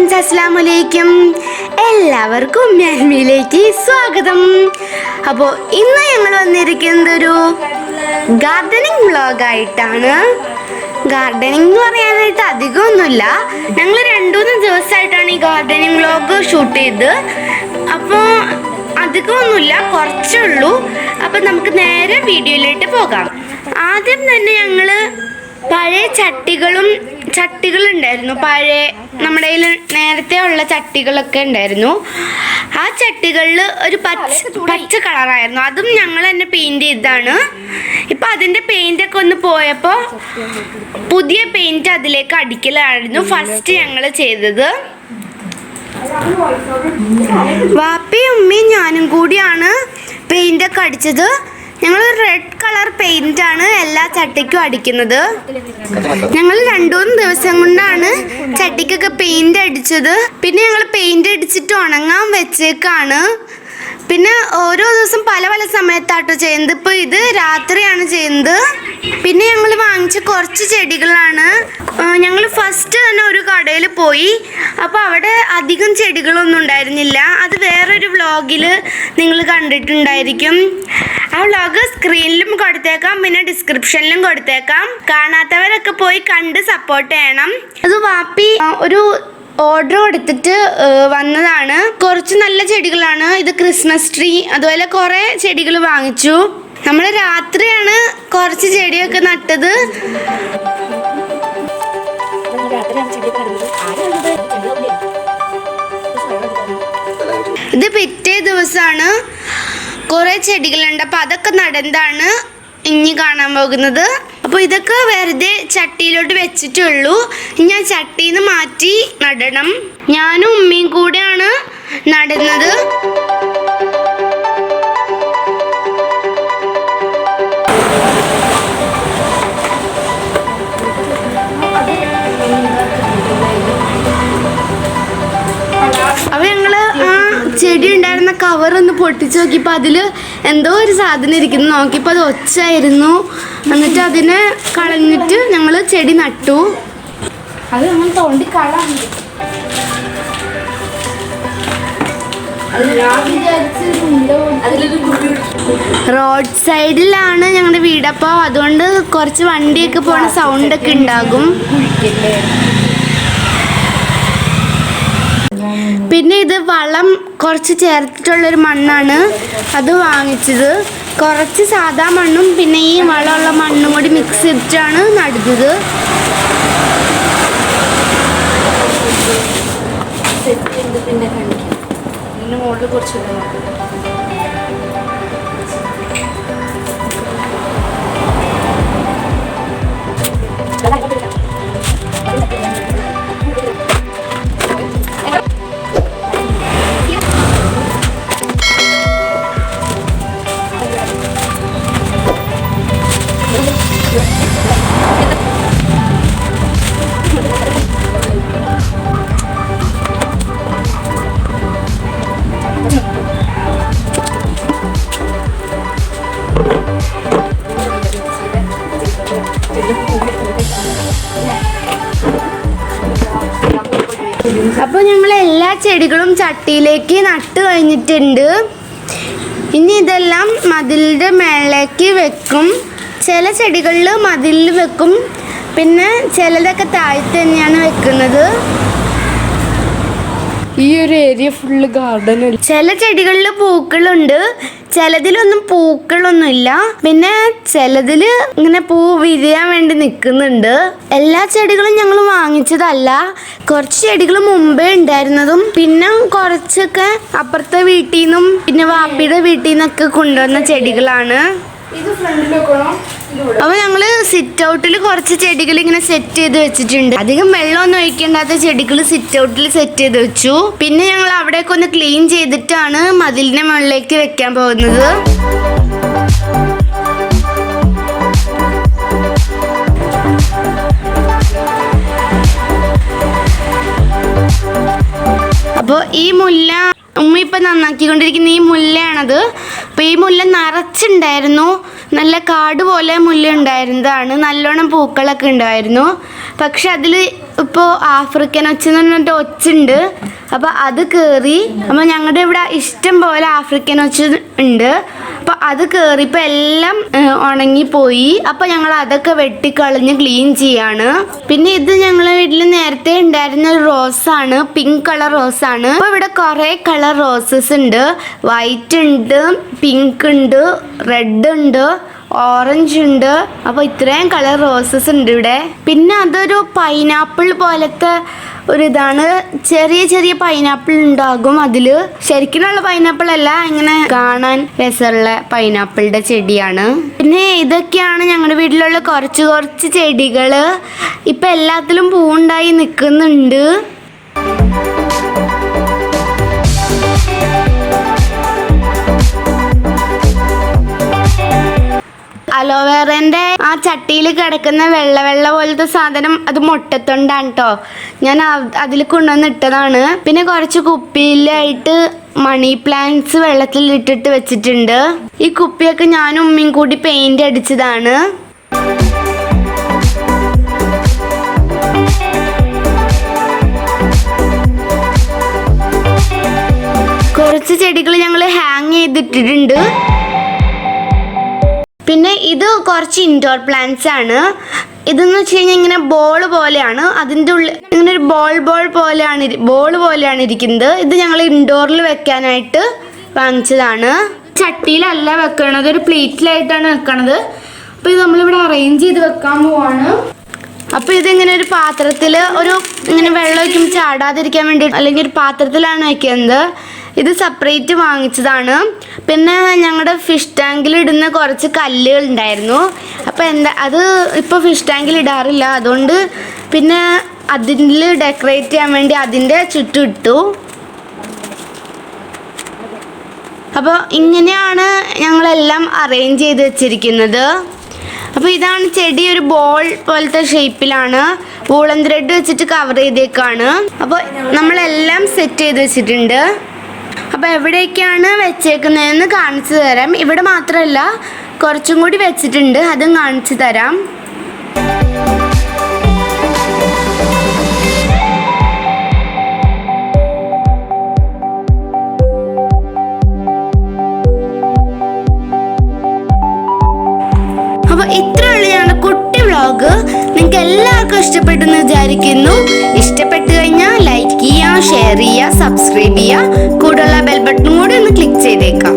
Friends, അസ്സലാമു അലൈക്കും. എല്ലാവർക്കും ഉമ്മിയിലേക്ക് സ്വാഗതം. അപ്പോൾ ഇന്ന് ഞങ്ങൾ വന്നിരിക്കുന്നത് ഒരു ഗാർഡനിങ് വ്ളോഗായിട്ടാണ്. ഗാർഡനിങ് എന്ന് പറയാനായിട്ട് അധികമൊന്നുമില്ല. ഞങ്ങൾ 2-3 ദിവസമായിട്ടാണ് ഈ ഗാർഡനിങ് വ്ളോഗ് ഷൂട്ട് ചെയ്ത്. അപ്പോൾ അധികമൊന്നുമില്ല, കുറച്ചേ ഉള്ളൂ. അപ്പം നമുക്ക് നേരെ വീഡിയോയിലോട്ട് പോകാം. ആദ്യം തന്നെ ഞങ്ങൾ പഴയ ചട്ടികളുണ്ടായിരുന്നു. പഴയ നമ്മുടെ കയ്യിൽ നേരത്തെ ഉള്ള ചട്ടികളൊക്കെ ഉണ്ടായിരുന്നു. ആ ചട്ടികളിൽ ഒരു പച്ച കളറായിരുന്നു. അതും ഞങ്ങൾ തന്നെ പെയിൻറ് ചെയ്തതാണ്. ഇപ്പം അതിൻ്റെ പെയിൻ്റൊക്കെ ഒന്ന് പോയപ്പോൾ പുതിയ പെയിൻറ് അതിലേക്ക് അടിക്കലായിരുന്നു ഫസ്റ്റ് ഞങ്ങൾ ചെയ്തത്. വാപ്പയും ഉമ്മയും ഞാനും കൂടിയാണ് പെയിൻ്റൊക്കെ അടിച്ചത്. ഞങ്ങൾ റെഡ് കളർ പെയിൻ്റാണ് എല്ലാ ചട്ടിക്കും അടിക്കുന്നത്. ഞങ്ങൾ 2-3 ദിവസം കൊണ്ടാണ് ചട്ടിക്കൊക്കെ പെയിൻ്റ് അടിച്ചത്. പിന്നെ ഞങ്ങൾ പെയിൻ്റ് അടിച്ചിട്ട് ഉണങ്ങാൻ വെച്ചേക്കാണ്. പിന്നെ ഓരോ ദിവസം പല സമയത്താട്ടോ ചെയ്യുന്നത്. ഇപ്പോൾ ഇത് രാത്രിയാണ് ചെയ്യുന്നത്. പിന്നെ ഞങ്ങൾ വാങ്ങിച്ച കുറച്ച് ചെടികളാണ്. ഞങ്ങൾ ഫസ്റ്റ് തന്നെ ഒരു കടയിൽ പോയി. അപ്പോൾ അവിടെ അധികം ചെടികളൊന്നും ഉണ്ടായിരുന്നില്ല. അത് വേറൊരു വ്ളോഗിൽ നിങ്ങൾ കണ്ടിട്ടുണ്ടായിരിക്കും. ആ വ്ളോഗ് സ്ക്രീനിലും കൊടുത്തേക്കാം, പിന്നെ ഡിസ്ക്രിപ്ഷനിലും കൊടുത്തേക്കാം. കാണാത്തവരൊക്കെ പോയി കണ്ട് സപ്പോർട്ട് ചെയ്യണം. അത് വാപ്പി ഒരു ഓർഡർ കൊടുത്തിട്ട് വന്നതാണ്. കുറച്ച് നല്ല ചെടികളാണ്. ഇത് ക്രിസ്മസ് ട്രീ, അതുപോലെ കുറേ ചെടികൾ വാങ്ങിച്ചു. നമ്മൾ രാത്രിയാണ് കുറച്ച് ചെടിയൊക്കെ നട്ടത്. ഇത് പിറ്റേ ദിവസമാണ്. കുറേ ചെടികളുണ്ട്. അപ്പം അതൊക്കെ നടന്നതാണ് ഇനി കാണാൻ പോകുന്നത്. അപ്പോൾ ഇതൊക്കെ വെറുതെ ചട്ടിയിലോട്ട് വെച്ചിട്ടുള്ളൂ. ഇനി ആ ചട്ടിയിൽ നിന്ന് മാറ്റി നടണം. ഞാനും ഉമ്മയും കൂടെയാണ് നടുന്നത്. അപ്പോൾ ഞങ്ങൾ ആ ചെടി ഉണ്ടായിരുന്ന കവറൊന്ന് പൊട്ടിച്ച് നോക്കിയപ്പോൾ അതിൽ എന്തോ ഒരു സാധനം ഇരിക്കുന്നു. നോക്കിയപ്പോൾ അത് ഒച്ചായിരുന്നു. എന്നിട്ട് അതിനെ കളഞ്ഞിട്ട് ഞങ്ങൾ ചെടി നട്ടു. അത് നമ്മൾ തോണ്ടി കളഞ്ഞു. റോഡ് സൈഡിലാണ് ഞങ്ങളുടെ വീട്. അപ്പോൾ അതുകൊണ്ട് കുറച്ച് വണ്ടിയൊക്കെ പോണ സൗണ്ടൊക്കെ ഉണ്ടാകും. പിന്നെ ഇത് വളം കുറച്ച് ചേർത്തിട്ടുള്ളൊരു മണ്ണാണ്. അത് വാങ്ങിച്ചത്. കുറച്ച് സാധാ മണ്ണും പിന്നെ ഈ വളമുള്ള മണ്ണും കൂടി മിക്സ് ചെയ്തിട്ടാണ് നടുന്നത്. പിന്നെ മുകളിൽ കുറച്ച് അപ്പോൾ ഞങ്ങൾ എല്ലാ ചെടികളും ചട്ടിയിലേക്ക് നട്ട് കഴിഞ്ഞിട്ടുണ്ട്. ഇനി ഇതെല്ലാം മതിലിൻ്റെ മേളിലേക്ക് വെക്കും. ചില ചെടികളിൽ മതിലിൽ വെക്കും, പിന്നെ ചിലതൊക്കെ താഴത്ത് തന്നെയാണ് വെക്കുന്നത്. ഈ ഒരു ഏരിയ ഫുള്ള് ഗാർഡൻ. ചില ചെടികളിൽ പൂക്കളുണ്ട്, ചിലതിലൊന്നും പൂക്കളൊന്നുമില്ല. പിന്നെ ചിലതിൽ ഇങ്ങനെ പൂ വിരിയാൻ വേണ്ടി നിൽക്കുന്നുണ്ട്. എല്ലാ ചെടികളും ഞങ്ങൾ വാങ്ങിച്ചതല്ല. കുറച്ച് ചെടികൾ മുമ്പേ ഉണ്ടായിരുന്നതും പിന്നെ കുറച്ചൊക്കെ അപ്പുറത്തെ വീട്ടിൽ നിന്നും പിന്നെ വാപ്പിയുടെ വീട്ടിൽ നിന്നൊക്കെ കൊണ്ടുവന്ന ചെടികളാണ്. ഇത് ഫ്രണ്ടിൽ വെക്കണം. അപ്പോൾ ഞങ്ങൾ സിറ്റ് ഔട്ടിൽ കുറച്ച് ചെടികൾ ഇങ്ങനെ സെറ്റ് ചെയ്ത് വെച്ചിട്ടുണ്ട്. അധികം വെള്ളമൊന്നും ഒഴിക്കേണ്ടാത്ത ചെടികൾ സിറ്റ് ഔട്ടിൽ സെറ്റ് ചെയ്ത് വെച്ചു. പിന്നെ ഞങ്ങൾ അവിടെയൊക്കെ ഒന്ന് ക്ലീൻ ചെയ്തിട്ടാണ് മതിലിന്റെ മുകളിലേക്ക് വെക്കാൻ പോകുന്നത്. അപ്പോൾ ഈ മുല്ല ഉമ്മ ഇപ്പം നന്നാക്കിക്കൊണ്ടിരിക്കുന്ന ഈ മുല്ലയാണത്. അപ്പോൾ ഈ മുല്ല നിറച്ചുണ്ടായിരുന്നു. നല്ല കാട് പോലെ മുല്ല ഉണ്ടായിരുന്നതാണ്. നല്ലോണം പൂക്കളൊക്കെ ഉണ്ടായിരുന്നു. പക്ഷെ അതിൽ ഇപ്പോൾ ഇപ്പോൾ ആഫ്രിക്കൻ ഒച്ച എന്ന് പറഞ്ഞിട്ട് ഒച്ചുണ്ട്. അപ്പോൾ അത് കയറി. അപ്പോൾ ഞങ്ങളുടെ ഇവിടെ ഇഷ്ടം പോലെ ആഫ്രിക്കൻ ഒച്ച ഉണ്ട്. അപ്പോൾ അത് കയറിയപ്പോൾ എല്ലാം ഉണങ്ങിപ്പോയി. അപ്പോൾ ഞങ്ങൾ അതൊക്കെ വെട്ടിക്കളഞ്ഞ് ക്ലീൻ ചെയ്യാണ്. പിന്നെ ഇത് ഞങ്ങളെ വീട്ടിൽ നേരത്തെ ഉണ്ടായിരുന്ന ഒരു റോസാണ്, പിങ്ക് കളർ റോസാണ്. അപ്പോൾ ഇവിടെ കുറേ കളർ റോസസ് ഉണ്ട്. വൈറ്റ് ഉണ്ട്, പിങ്ക് ഉണ്ട്, റെഡ് ഉണ്ട്, ഓറഞ്ച് ഉണ്ട്. അപ്പോൾ ഇത്രയും കളർ റോസസ് ഉണ്ട് ഇവിടെ. പിന്നെ അതൊരു പൈനാപ്പിൾ പോലത്തെ ഒരിതാണ്. ചെറിയ ചെറിയ പൈനാപ്പിൾ ഉണ്ടാകും അതിൽ. ശരിക്കുള്ള പൈനാപ്പിൾ അല്ല, ഇങ്ങനെ കാണാൻ രസമുള്ള പൈനാപ്പിളിൻ്റെ ചെടിയാണ്. പിന്നെ ഇതൊക്കെയാണ് ഞങ്ങളുടെ വീട്ടിലുള്ള കുറച്ച് ചെടികൾ. ഇപ്പം എല്ലാത്തിലും പൂവുണ്ടായി നിൽക്കുന്നുണ്ട്. അലോവേറേൻ്റെ ആ ചട്ടിയിൽ കിടക്കുന്ന വെള്ള പോലത്തെ സാധനം അത് മുട്ടത്തൊണ്ടാണ് കേട്ടോ. ഞാൻ അതിൽ കൊണ്ടുവന്ന് ഇട്ടതാണ്. പിന്നെ കുറച്ച് കുപ്പിയിലായിട്ട് മണി പ്ലാന്റ്സ് വെള്ളത്തിൽ ഇട്ടിട്ട് വെച്ചിട്ടുണ്ട്. ഈ കുപ്പിയൊക്കെ ഞാനും ഉമ്മയും കൂടി പെയിന്റ് അടിച്ചതാണ്. കുറച്ച് ചെടികൾ ഞങ്ങൾ ഹാങ് ചെയ്തിട്ടിട്ടുണ്ട്. പിന്നെ ഇത് കുറച്ച് ഇൻഡോർ പ്ലാന്റ്സ് ആണ്. ഇതെന്ന് വെച്ച് കഴിഞ്ഞാൽ ഇങ്ങനെ ബോൾ പോലെയാണ്. അതിൻ്റെ ഉള്ളിൽ ഇങ്ങനെ ഒരു ബോൾ പോലെയാണ് ഇരിക്കുന്നത്. ഇത് ഞങ്ങൾ ഇൻഡോറിൽ വെക്കാനായിട്ട് വാങ്ങിച്ചതാണ്. ചട്ടിയിലല്ല വെക്കണത്, ഒരു പ്ലേറ്റിലായിട്ടാണ് വെക്കണത്. അപ്പോൾ ഇത് നമ്മളിവിടെ അറേഞ്ച് ചെയ്ത് വെക്കാൻ പോവാണ്. അപ്പോൾ ഇതിങ്ങനെ ഒരു പാത്രത്തിൽ ഇങ്ങനെ വെള്ളം ഒഴിക്കുമ്പോൾ ചാടാതിരിക്കാൻ വേണ്ടി അല്ലെങ്കിൽ ഒരു പാത്രത്തിലാണ് വയ്ക്കുന്നത്. ഇത് സെപ്പറേറ്റ് വാങ്ങിച്ചതാണ്. പിന്നെ ഞങ്ങളുടെ ഫിഷ് ടാങ്കിൽ ഇടുന്ന കുറച്ച് കല്ലുകൾ ഉണ്ടായിരുന്നു. അപ്പോൾ അത് ഇപ്പോൾ ഫിഷ് ടാങ്കിൽ ഇടാറില്ല. അതുകൊണ്ട് പിന്നെ അതിൽ ഡെക്കറേറ്റ് ചെയ്യാൻ വേണ്ടി അതിൻ്റെ ചുറ്റും ഇട്ടു. അപ്പോൾ ഇങ്ങനെയാണ് ഞങ്ങളെല്ലാം അറേഞ്ച് ചെയ്ത് വെച്ചിരിക്കുന്നത്. അപ്പോൾ ഇതാണ് ചെടി, ഒരു ബോൾ പോലത്തെ ഷേപ്പിലാണ്. വൂളൻ ത്രെഡ് വെച്ചിട്ട് കവർ ചെയ്തേക്കാണ്. അപ്പോൾ നമ്മളെല്ലാം സെറ്റ് ചെയ്ത് വെച്ചിട്ടുണ്ട്. അപ്പോൾ എവിടേക്കാണ് വെച്ചേക്കുന്നതെന്ന് കാണിച്ചു തരാം. ഇവിടെ മാത്രമല്ല, കുറച്ചും കൂടി വെച്ചിട്ടുണ്ട്, അതും കാണിച്ചു തരാം. അപ്പോൾ ഇത്രയുള്ള ഞങ്ങളുടെ കുട്ടി വ്ളോഗ്. നിങ്ങൾക്ക് എല്ലാവർക്കും ഇഷ്ടപ്പെട്ടെന്ന് വിചാരിക്കുന്നു. ഇഷ്ടപ്പെട്ടു കഴിഞ്ഞാൽ ലൈക്ക് ചെയ്യുക, ഷെയർ ചെയ്യുക, സബ്സ്ക്രൈബ് ചെയ്യുക. കൂടെയുള്ള ബെൽ ബട്ടണും കൂടി ഒന്ന് ക്ലിക്ക് ചെയ്തേക്കാം.